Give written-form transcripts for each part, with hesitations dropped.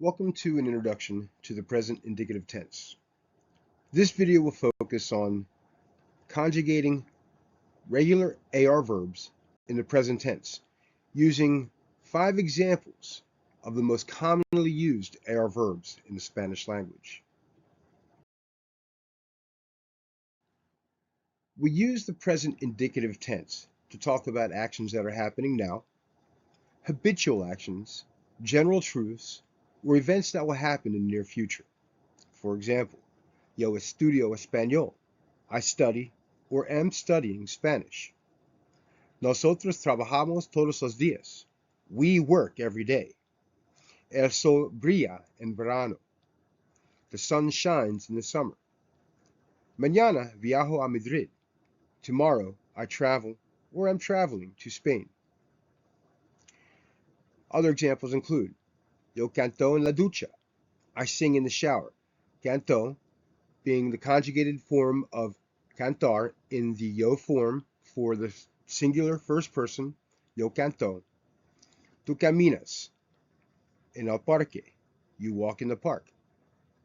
Welcome to an introduction to the present indicative tense. This video will focus on conjugating regular AR verbs in the present tense using 5 examples of the most commonly used AR verbs in the Spanish language. We use the present indicative tense to talk about actions that are happening now, habitual actions, general truths, or events that will happen in the near future. For example, yo estudio español. I study or am studying Spanish. Nosotros trabajamos todos los días. We work every day. El sol brilla en verano. The sun shines in the summer. Mañana viajo a Madrid. Tomorrow I travel or am traveling to Spain. Other examples include yo canto en la ducha. I sing in the shower. Canto being the conjugated form of cantar in the yo form for the singular first person, yo canto. Tu caminas en el parque. You walk in the park.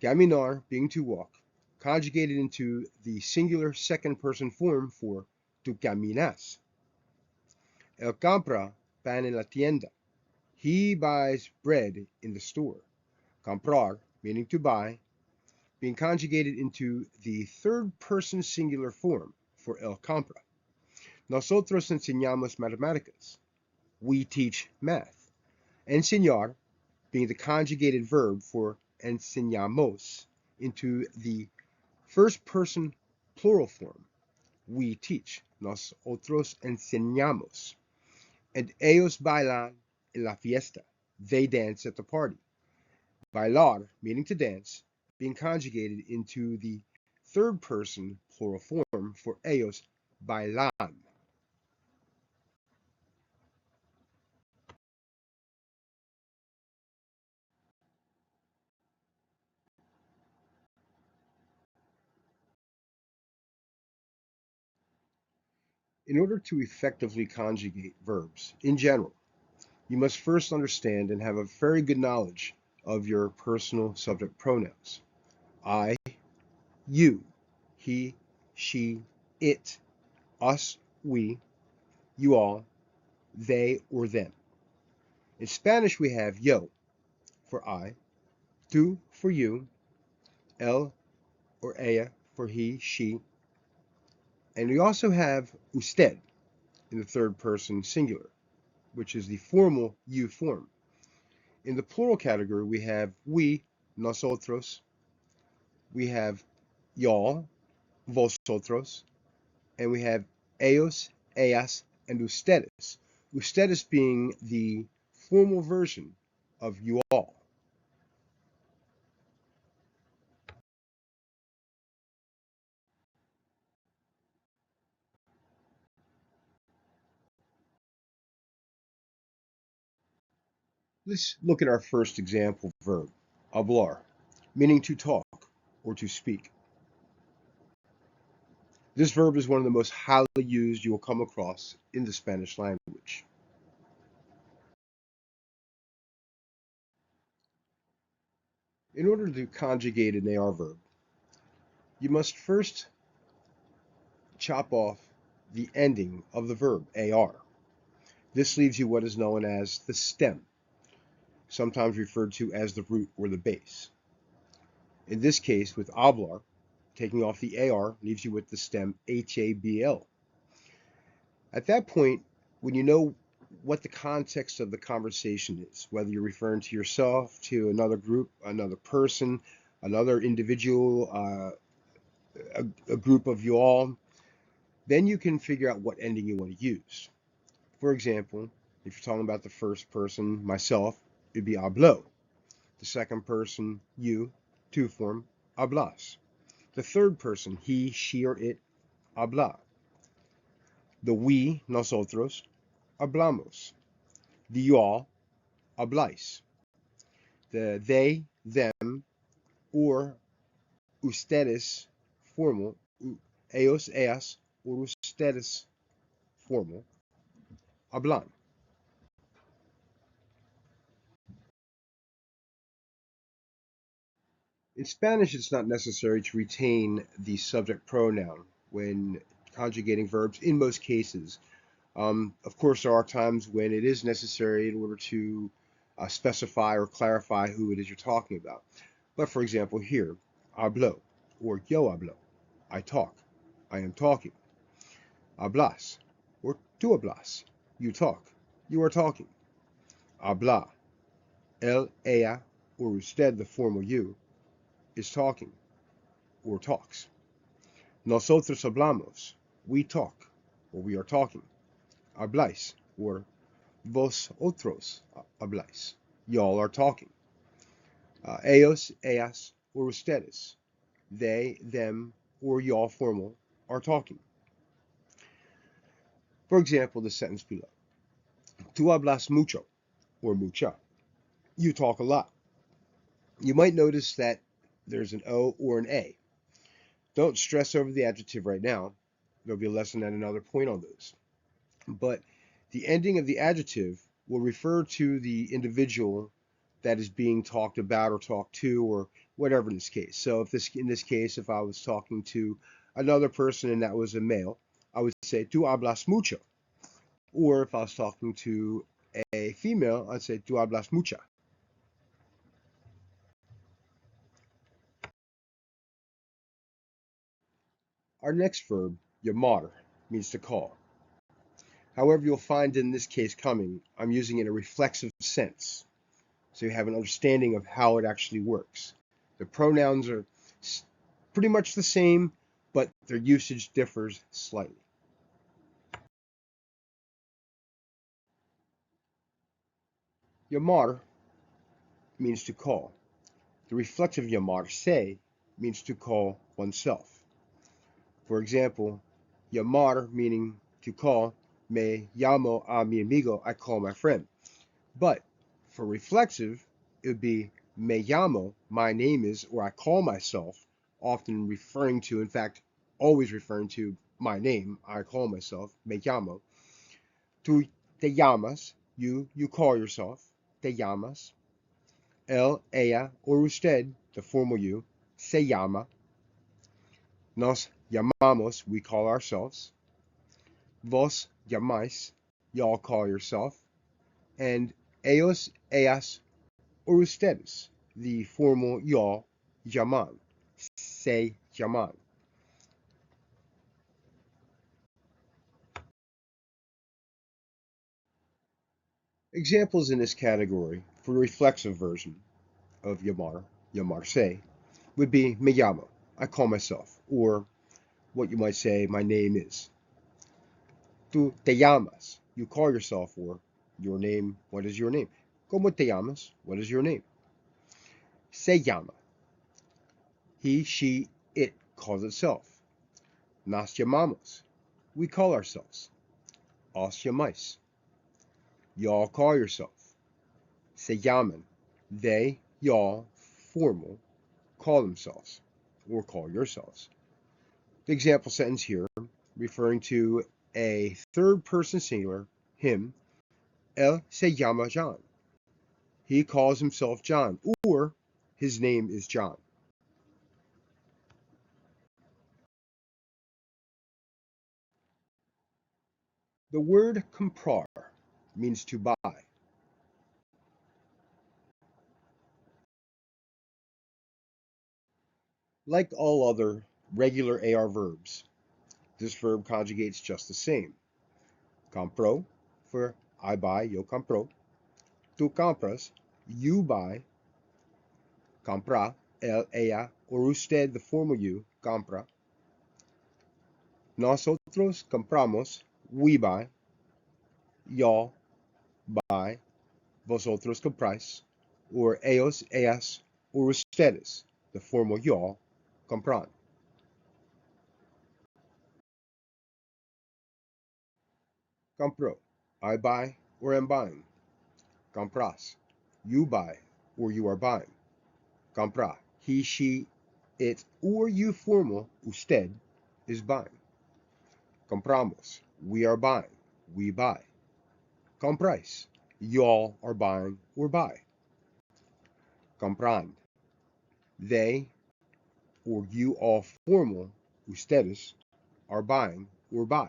Caminar being to walk, conjugated into the singular second person form for tu caminas. El compra pan en la tienda. He buys bread in the store. Comprar meaning to buy, being conjugated into the third person singular form for el compra. Nosotros enseñamos matemáticas. We teach math. Enseñar being the conjugated verb for enseñamos into the first person plural form. We teach. Nosotros enseñamos. And ellos bailan en la fiesta. They dance at the party. Bailar meaning to dance, being conjugated into the third person plural form for ellos bailan. In order to effectively conjugate verbs in general, you must first understand and have a very good knowledge of your personal subject pronouns. I, you, he, she, it, us, we, you all, they or them. In Spanish we have yo for I, tú for you, él or ella for he, she, and we also have usted in the third person singular, which is the formal you form. In the plural category, we have we, nosotros, we have y'all, vosotros, and we have ellos, ellas, and ustedes. Ustedes being the formal version of you all. Let's look at our first example verb, hablar, meaning to talk or to speak. This verb is one of the most highly used you will come across in the Spanish language. In order to conjugate an AR verb, you must first chop off the ending of the verb, AR. This leaves you what is known as the stem, sometimes referred to as the root or the base. In this case, with hablar, taking off the AR leaves you with the stem HABL. At that point, when you know what the context of the conversation is, whether you're referring to yourself, to another group, another person, another individual, a group of you all, then you can figure out what ending you want to use. For example, if you're talking about the first person, myself, it'd be hablo. The second person, you, to form, hablas. The third person, he, she, or it, habla. The we, nosotros, hablamos. The y'all, habláis. The they, them, or ustedes, formal, ellos, ellas, or ustedes, formal, hablan. In Spanish, it's not necessary to retain the subject pronoun when conjugating verbs in most cases. Of course, there are times when it is necessary in order to specify or clarify who it is you're talking about. But for example, here, hablo or yo hablo, I talk, I am talking. Hablas or tú hablas, you talk, you are talking. Habla, él, ella, or usted, the formal you, is talking or talks. Nosotros hablamos, we talk or we are talking. Habláis or vos otros habláis, y'all are talking. Ellos, ellas, or ustedes, they, them, or y'all formal are talking. For example, the sentence below. Tú hablas mucho or mucha. You talk a lot. You might notice that there's an O or an A. Don't stress over the adjective right now. There'll be a lesson at another point on those. But the ending of the adjective will refer to the individual that is being talked about or talked to or whatever in this case. So in this case, if I was talking to another person and that was a male, I would say, tú hablas mucho. Or if I was talking to a female, I'd say, tú hablas mucha. Our next verb, llamar, means to call. However, you'll find in this case coming, I'm using it in a reflexive sense, so you have an understanding of how it actually works. The pronouns are pretty much the same, but their usage differs slightly. Llamar means to call. The reflexive llamarse means to call oneself. For example, llamar meaning to call, me llamo a mi amigo, I call my friend. But for reflexive, it would be me llamo, my name is, or I call myself, often referring to, in fact, always referring to my name, I call myself, me llamo. Tú te llamas, you call yourself, te llamas. Él, ella, or usted, the formal you, se llama. Nos llamamos, we call ourselves. Vos llamáis, y'all call yourself. And ellos, ellas, or ustedes, the formal y'all, llaman, se llaman. Examples in this category for the reflexive version of llamar, llamarse, would be me llamo, I call myself, or what you might say, my name is. Tú te llamas, you call yourself, or your name, what is your name? ¿Cómo te llamas? What is your name? Se llama, he, she, it calls itself. Nos llamamos, we call ourselves. Os llamáis, y'all call yourself. Se llaman, they, y'all, formal, call themselves, or call yourselves. The example sentence here, referring to a third person singular, him, él se llama John. He calls himself John, or his name is John. The word comprar means to buy. Like all other regular AR verbs, this verb conjugates just the same. Compro for I buy, yo compro. Tú compras, you buy. Compra, él, ella, or usted, the formal you, compra. Nosotros compramos, we buy. Y'all buy, vosotros compráis. Or ellos, ellas, or ustedes, the formal y'all, compran. Compro, I buy or am buying. Compras, you buy or you are buying. Compra, he, she, it, or you formal, usted, is buying. Compramos, we are buying, we buy. Compráis, y'all are buying or buy. Compran, They or you all formal, ustedes, are buying or buy.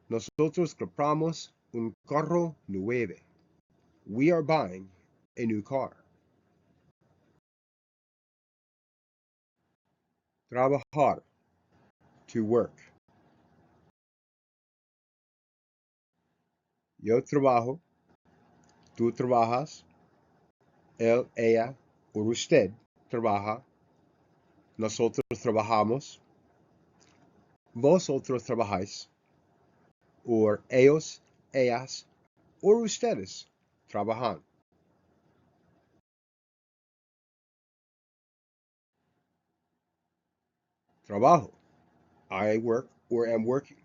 Nosotros compramos un carro nuevo. We are buying a new car. Trabajar, to work. Yo trabajo, tú trabajas, él, ella, o usted trabaja, nosotros trabajamos, vosotros trabajáis, o ellos, ellas, o ustedes trabajan. Trabajo, I work or am working.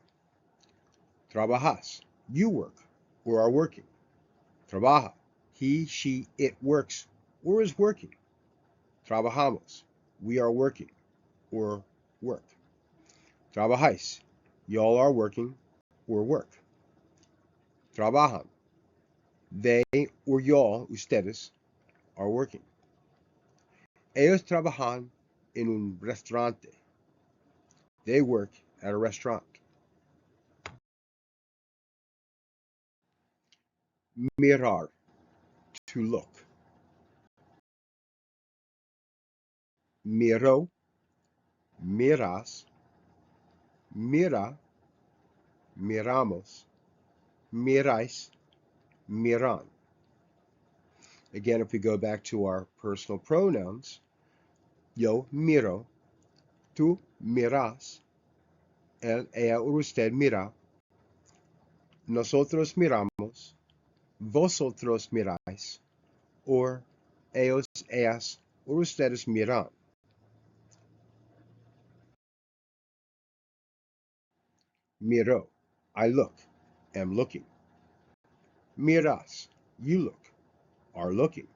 Trabajas, you work or are working. Trabaja, he, she, it works or is working. Trabajamos, we are working or work. Trabajáis, y'all are working or work. Trabajan, they or y'all, ustedes, are working. Ellos trabajan en un restaurante. They work at a restaurant. Mirar, to look. Miro, miras, mira, miramos, miráis, miran. Again, if we go back to our personal pronouns, yo miro, tú miras, él, ella o usted mira, nosotros miramos, vosotros miráis, or ellos, ellas, or ustedes miran. Miro, I look, am looking. Miras, you look, are looking.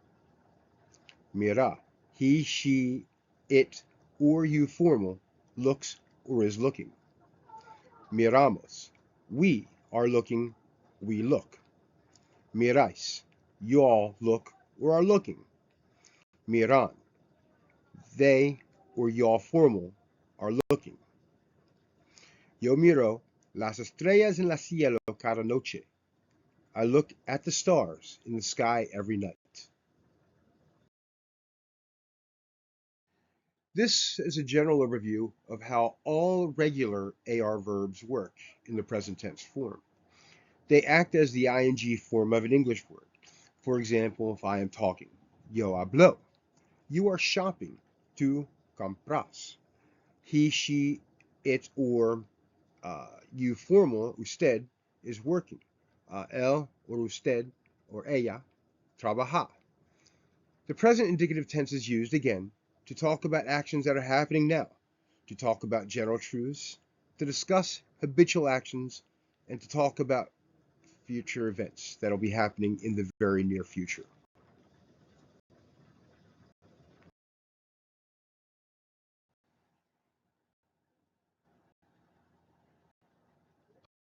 Mira, he, she, it, or you formal, looks or is looking. Miramos, we are looking, we look. Mirais, you all look or are looking. Miran, they or y'all formal are looking. Yo miro las estrellas en el cielo cada noche. I look at the stars in the sky every night. This is a general overview of how all regular AR verbs work in the present tense form. They act as the ing form of an English word. For example, if I am talking, yo hablo. You are shopping, tú compras. He, she, it, or you formal, usted, is working. Él or usted or ella trabaja. The present indicative tense is used again to talk about actions that are happening now, to talk about general truths, to discuss habitual actions, and to talk about future events that will be happening in the very near future.